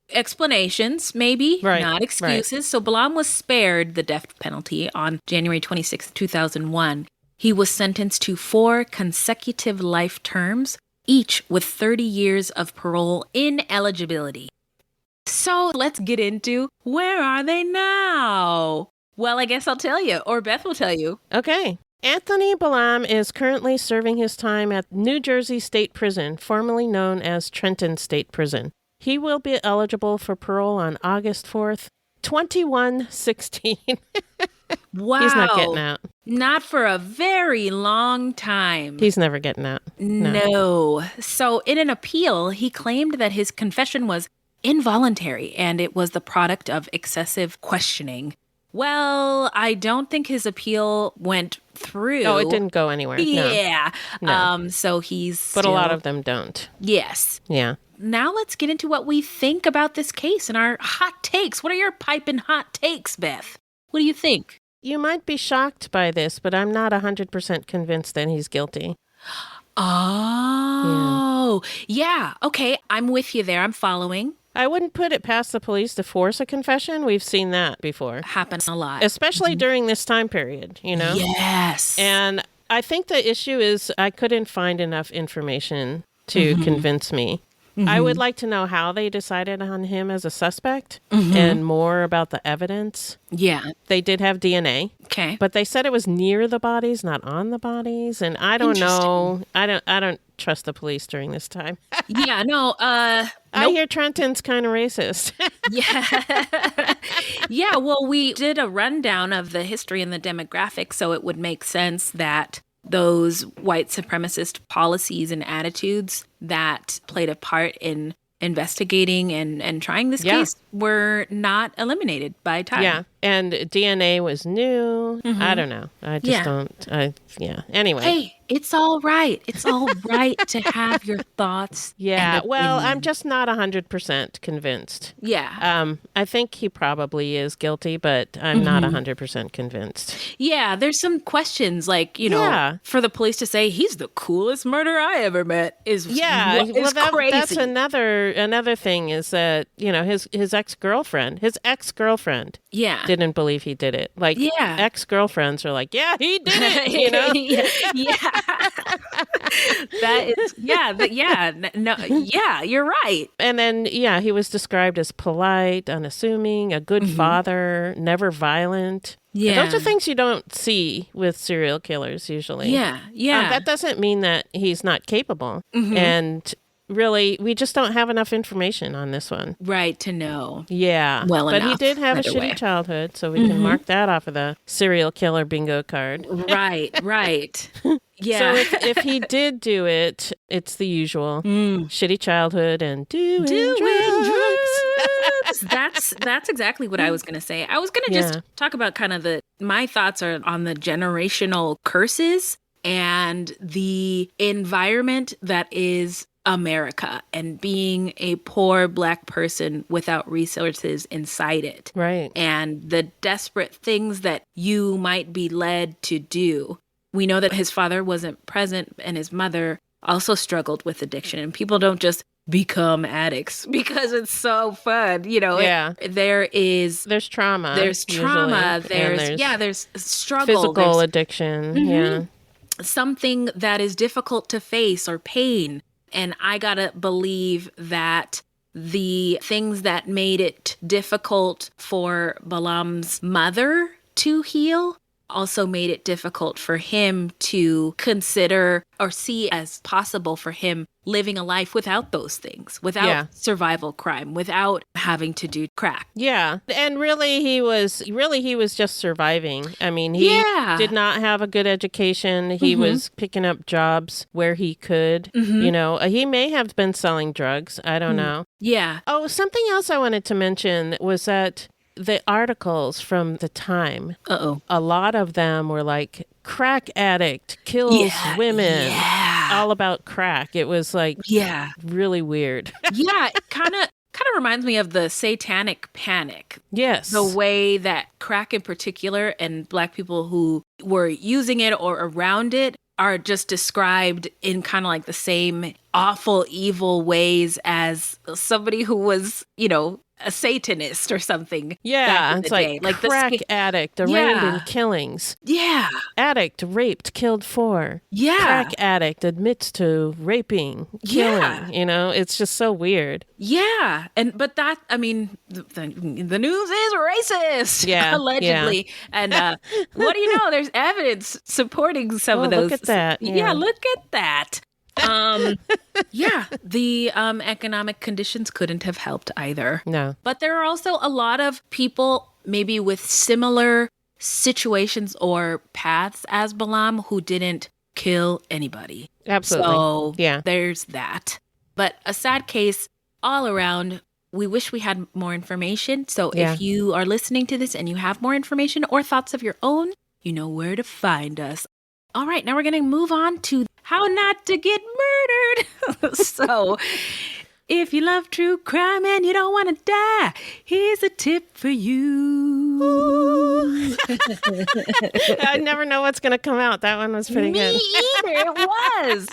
Explanations, maybe, not excuses. Right. So Balaam was spared the death penalty on January 26, 2001. He was sentenced to 4 consecutive life terms, each with 30 years of parole ineligibility. So let's get into where are they now? Well, I guess I'll tell you, or Beth will tell you. Okay. Anthony Balaam is currently serving his time at New Jersey State Prison, formerly known as Trenton State Prison. He will be eligible for parole on August 4th, 2116. Wow. He's not getting out. Not for a very long time. He's never getting out. No. So in an appeal, he claimed that his confession was involuntary and it was the product of excessive questioning. Well, I don't think his appeal went through. Oh, it didn't go anywhere. Yeah. No. So he's But a lot of them don't. Yes. Yeah. Now let's get into what we think about this case and our hot takes. What are your piping hot takes, Beth? What do you think? You might be shocked by this, but I'm not 100% convinced that he's guilty. Oh, yeah. Okay, I'm with you there. I'm following. I wouldn't put it past the police to force a confession. We've seen that before. Happens a lot. Especially during this time period, you know? Yes. And I think the issue is I couldn't find enough information to convince me. I would like to know how they decided on him as a suspect and more about the evidence. Yeah. They did have DNA. Okay. But they said it was near the bodies, not on the bodies. And I don't know. I don't trust the police during this time. Yeah, no. I hear Trenton's kind of racist. Yeah. Yeah, well, we did a rundown of the history and the demographics, so it would make sense that those white supremacist policies and attitudes that played a part in investigating and trying this case were not eliminated by time. Yeah, and DNA was new. I don't know. I just don't. Anyway. Hey, it's all right. It's all right to have your thoughts. Yeah, well, I'm just not 100% convinced. Yeah. I think he probably is guilty, but I'm not 100% convinced. Yeah, there's some questions like, you know, for the police to say he's the coolest murderer I ever met is crazy. That's another thing is that, you know, his ex-girlfriend didn't believe he did it. Like, ex-girlfriends are like, yeah, he did it, you know? Yeah. That is, you're right. And then, he was described as polite, unassuming, a good father, never violent. Yeah. Those are things you don't see with serial killers usually. Yeah. That doesn't mean that he's not capable. And really, we just don't have enough information on this one. Right, to know. Yeah. Well but enough, he did have a either shitty way. childhood, so we can mark that off of the serial killer bingo card. Right. Yeah. So if he did do it, it's the usual shitty childhood and doing drugs. That's exactly what I was going to say. I was going to just talk about kind of my thoughts are on the generational curses and the environment that is America and being a poor Black person without resources inside it. Right. And the desperate things that you might be led to do. We know that his father wasn't present and his mother also struggled with addiction. And people don't just become addicts because it's so fun. Yeah. There's trauma. There's trauma. Usually. There's struggle. Physical addiction. Yeah. Something that is difficult to face or pain. And I gotta believe that the things that made it difficult for Balaam's mother to heal also made it difficult for him to consider or see as possible for him living a life without those things, without survival crime, without having to do crack. Yeah. And really he was just surviving. I mean, he did not have a good education. He was picking up jobs where he could. He may have been selling drugs. I don't know. Yeah. Oh, something else I wanted to mention was that the articles from the time, a lot of them were like crack addict kills women, all about crack. It was like really weird. It kind of reminds me of the satanic panic. Yes. The way that crack in particular and Black people who were using it or around it are just described in kind of like the same awful, evil ways as somebody who was, a Satanist or something. Yeah, it's like crack addict, arraigned in killings. Yeah. Addict, raped, killed 4. Yeah. Crack addict admits to raping, killing. It's just so weird. Yeah. But that, I mean, the news is racist. Yeah. Allegedly. Yeah. And what do you know? There's evidence supporting some of those. Look at that. Yeah, look at that. The economic conditions couldn't have helped either. No. But there are also a lot of people maybe with similar situations or paths as Balaam who didn't kill anybody. Absolutely. So there's that. But a sad case all around. We wish we had more information. So if you are listening to this and you have more information or thoughts of your own, you know where to find us. All right, now we're going to move on to how not to get murdered. So, if you love true crime and you don't want to die, here's a tip for you. I never know what's going to come out. That one was pretty good. Me either. It was.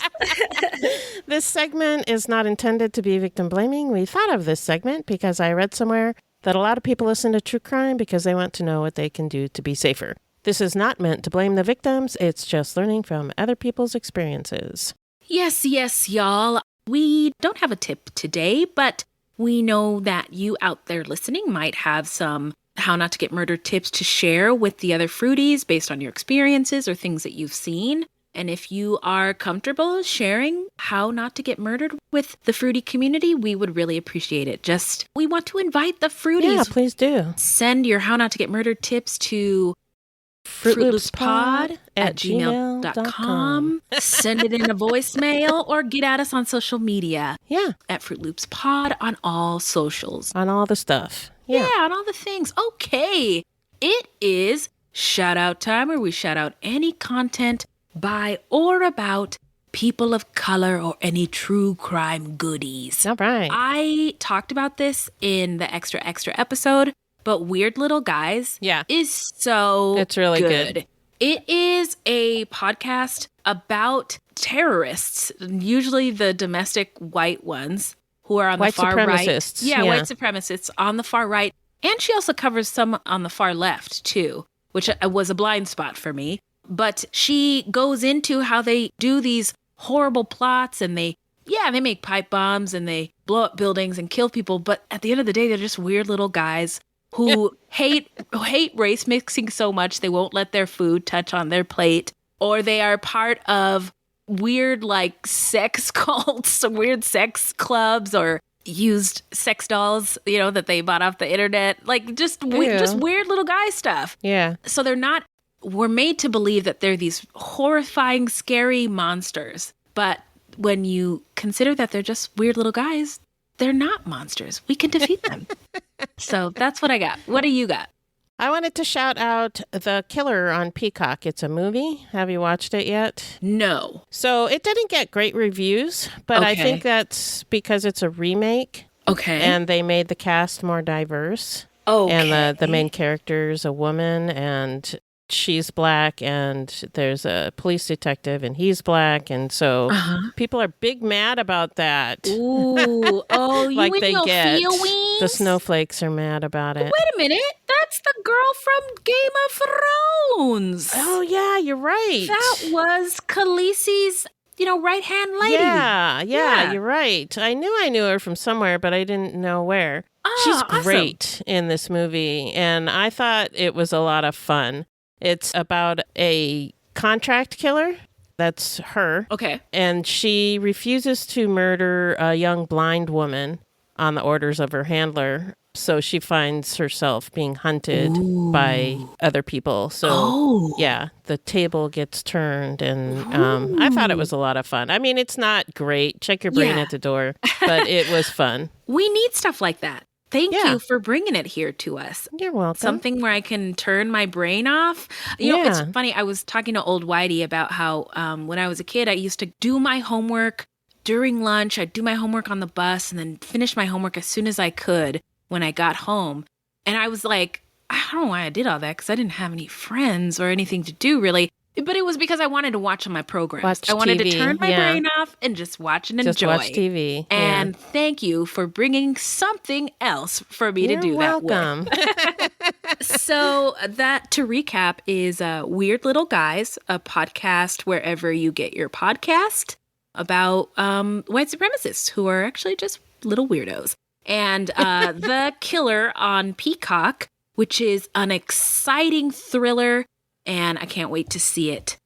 This segment is not intended to be victim blaming. We thought of this segment because I read somewhere that a lot of people listen to true crime because they want to know what they can do to be safer. This is not meant to blame the victims. It's just learning from other people's experiences. Yes, y'all. We don't have a tip today, but we know that you out there listening might have some how not to get murdered tips to share with the other fruities based on your experiences or things that you've seen. And if you are comfortable sharing how not to get murdered with the fruity community, we would really appreciate it. We want to invite the fruities. Yeah, please do. Send your how not to get murdered tips to fruitloopspod@gmail.com. Send it in a voicemail or get at us on social media. Yeah. At fruitloopspod on all socials. On all the stuff. Yeah, on all the things. Okay. It is shout out time where we shout out any content by or about people of color or any true crime goodies. All right. I talked about this in the extra episode. But Weird Little Guys is so It's really good. It is a podcast about terrorists, usually the domestic white ones who are on the far right. White supremacists. Yeah, white supremacists on the far right. And she also covers some on the far left, too, which was a blind spot for me. But she goes into how they do these horrible plots and they make pipe bombs and they blow up buildings and kill people. But at the end of the day, they're just weird little guys who hate race mixing so much they won't let their food touch on their plate, or they are part of weird like sex cults, weird sex clubs, or used sex dolls, that they bought off the internet, like just weird little guy stuff. Yeah. So we're made to believe that they're these horrifying, scary monsters. But when you consider that they're just weird little guys, they're not monsters. We can defeat them. So that's what I got. What do you got? I wanted to shout out The Killer on Peacock. It's a movie. Have you watched it yet? No. So it didn't get great reviews, but I think that's because it's a remake. Okay. And they made the cast more diverse. Okay. And the main character's a woman, and she's black, and there's a police detective, and he's black, and so people are big mad about that. Ooh, oh, you like and they your get feelings? the snowflakes are mad about it. Wait a minute, that's the girl from Game of Thrones. Oh yeah, you're right. That was Khaleesi's, right hand lady. Yeah, you're right. I knew her from somewhere, but I didn't know where. Oh, she's great in this movie, and I thought it was a lot of fun. It's about a contract killer. That's her. Okay. And she refuses to murder a young blind woman on the orders of her handler. So she finds herself being hunted by other people. So, yeah, the table gets turned. And I thought it was a lot of fun. I mean, it's not great. Check your brain at the door. But it was fun. We need stuff like that. Thank you for bringing it here to us. You're welcome. Something where I can turn my brain off. You know, it's funny. I was talking to old Whitey about how when I was a kid, I used to do my homework during lunch. I'd do my homework on the bus and then finish my homework as soon as I could when I got home. And I was like, I don't know why I did all that because I didn't have any friends or anything to do really. But it was because I wanted to watch my programs. I wanted TV, to turn my brain off and just watch and enjoy. Just watch TV. And thank you for bringing something else for me to do that with. So that, to recap, is Weird Little Guys, a podcast wherever you get your podcast about white supremacists who are actually just little weirdos. And The Killer on Peacock, which is an exciting thriller. And I can't wait to see it.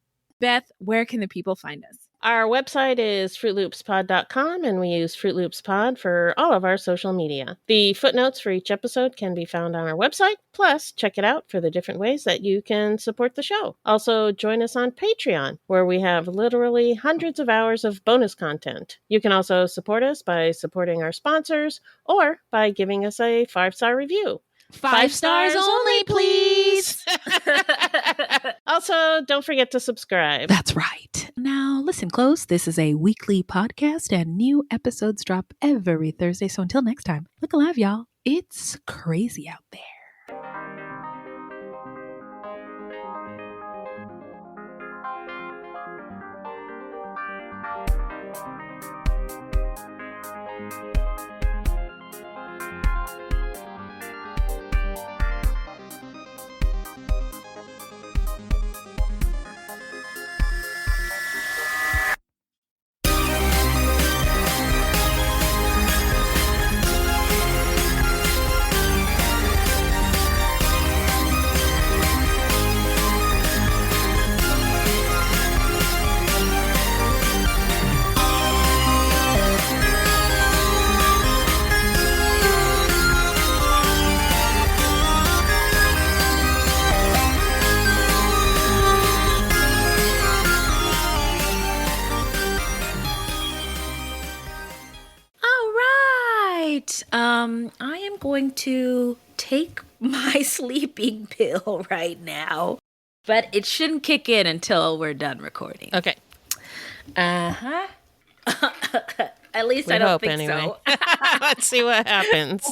Beth, where can the people find us? Our website is fruitloopspod.com, and we use Fruit Loops Pod for all of our social media. The footnotes for each episode can be found on our website. Plus, check it out for the different ways that you can support the show. Also, join us on Patreon, where we have literally hundreds of hours of bonus content. You can also support us by supporting our sponsors or by giving us a 5-star review. 5 stars only, please. Also, don't forget to subscribe. That's right. Now, listen close. This is a weekly podcast, and new episodes drop every Thursday. So until next time, look alive, y'all. It's crazy out there. I am going to take my sleeping pill right now, but it shouldn't kick in until we're done recording. Okay. At least We I don't hope, think anyway. so. Let's see what happens.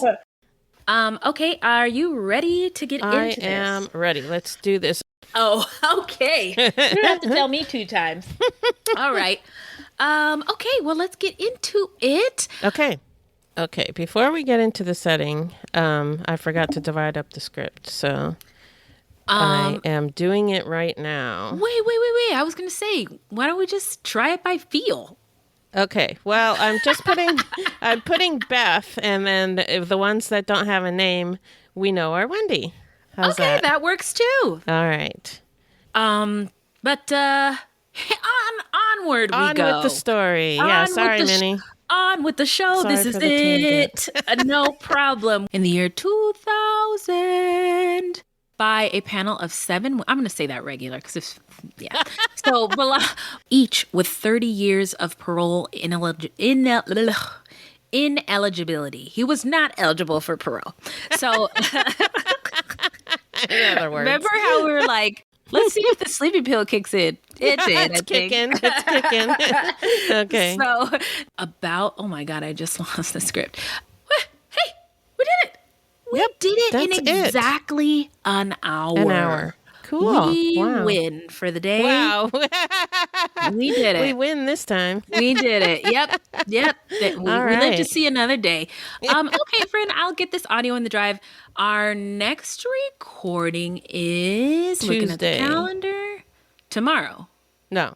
Okay, are you ready to get into this? I am ready. Let's do this. Oh, okay. You don't have to tell me 2 times. All right. Okay, well, let's get into it. Okay, before we get into the setting, I forgot to divide up the script. So I am doing it right now. Wait. I was going to say, why don't we just try it by feel? Okay. Well, I'm putting Beth, and then the ones that don't have a name, we know are Wendy. How's that? Okay, that works too. All right. But onward we On go. with the story. Yeah, sorry, Minnie. On with the show. Sorry This is for the tangent. it. No problem. In the year 2000, by a panel of 7, I'm going to say that regular because So each with 30 years of parole ineligibility. He was not eligible for parole. So In other words. remember how we were like, let's see if the sleeping pill kicks in. It did. It's kicking. Okay. So oh my God, I just lost the script. Hey, we did it. We did it in exactly an hour. An hour. Cool. We win for the day. Wow. We did it. We win this time. We did it. Yep. We right. live to see another day. Okay, friend, I'll get this audio in the drive. Our next recording is Tuesday. Looking at the calendar. Tomorrow. No.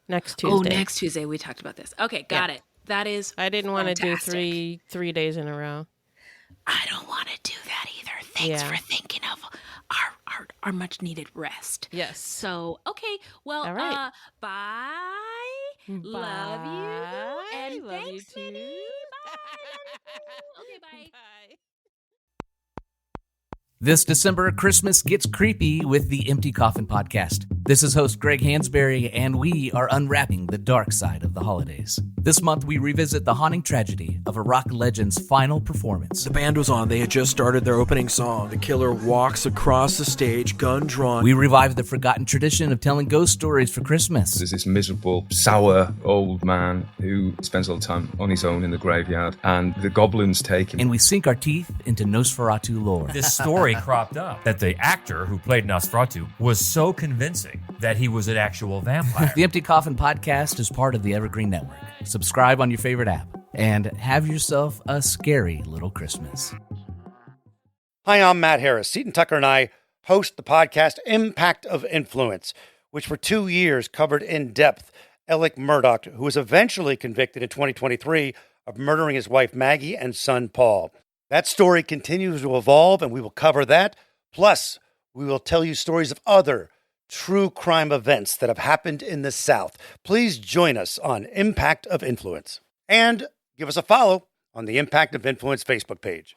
Next Tuesday. Oh, next Tuesday. We talked about this. Okay, got it. That is I didn't want to do fantastic. three days in a row. I don't want to do that either. Thanks for thinking of our much needed rest. Yes. So, okay. Well, all right. Bye. Love you. And Love thanks, you too. Minnie. Bye. Okay, bye. Bye. This December, Christmas gets creepy with the Empty Coffin Podcast. This is host Greg Hansberry, and we are unwrapping the dark side of the holidays. This month, we revisit the haunting tragedy of a rock legend's final performance. The band was on. They had just started their opening song. The killer walks across the stage, gun drawn. We revive the forgotten tradition of telling ghost stories for Christmas. There's this miserable, sour old man who spends all the time on his own in the graveyard, and the goblins take him. And we sink our teeth into Nosferatu lore. This story cropped up that the actor who played Nosferatu was so convincing that he was an actual vampire. The Empty Coffin Podcast is part of the Evergreen Network. Subscribe on your favorite app and have yourself a scary little Christmas. Hi, I'm Matt Harris. Seton Tucker and I host the podcast Impact of Influence, which for 2 years covered in depth Alec Murdaugh, who was eventually convicted in 2023 of murdering his wife Maggie and son Paul. That story continues to evolve, and we will cover that. Plus, we will tell you stories of other true crime events that have happened in the South. Please join us on Impact of Influence. And give us a follow on the Impact of Influence Facebook page.